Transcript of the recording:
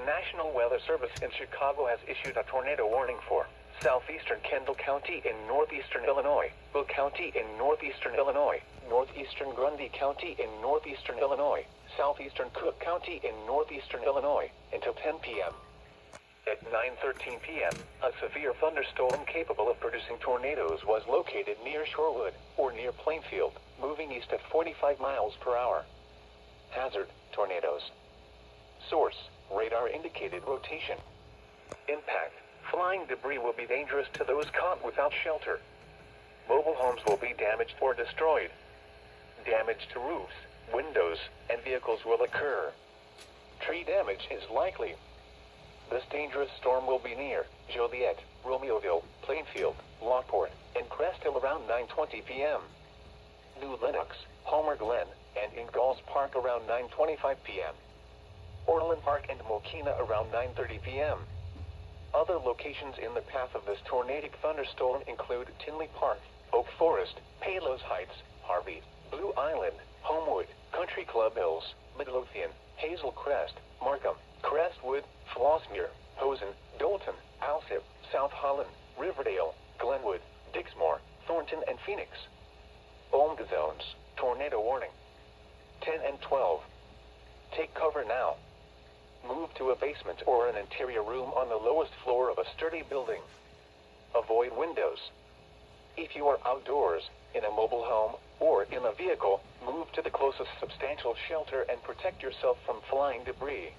National Weather Service in Chicago has issued a tornado warning for southeastern Kendall County in northeastern Illinois, Will County in northeastern Illinois, northeastern Grundy County in northeastern Illinois, southeastern Cook County in northeastern Illinois, until 10 p.m. At 9:13 p.m., a severe thunderstorm capable of producing tornadoes was located near Shorewood, or near Plainfield, moving east at 45 miles per hour. Hazard: tornadoes. Source: radar indicated rotation. Impact: flying debris will be dangerous to those caught without shelter. Mobile homes will be damaged or destroyed. Damage to roofs, windows, and vehicles will occur. Tree damage is likely. This dangerous storm will be near Joliet, Romeoville, Plainfield, Lockport, and Crest Hill around 9:20 p.m. New Lenox, Homer Glen, and Ingalls Park around 9:25 p.m. Orland Park and Mokina around 9:30 p.m. Other locations in the path of this tornadic thunderstorm include Tinley Park, Oak Forest, Palos Heights, Harvey, Blue Island, Homewood, Country Club Hills, Midlothian, Hazel Crest, Markham, Crestwood, Flossmere, Posen, Dolton, Alsip, South Holland, Riverdale, Glenwood, Dixmoor, Thornton, and Phoenix. Bombed zones, tornado warning. 10 and 12. Take cover now. Move to a basement or an interior room on the lowest floor of a sturdy building. Avoid windows. If you are outdoors, in a mobile home, or in a vehicle, move to the closest substantial shelter and protect yourself from flying debris.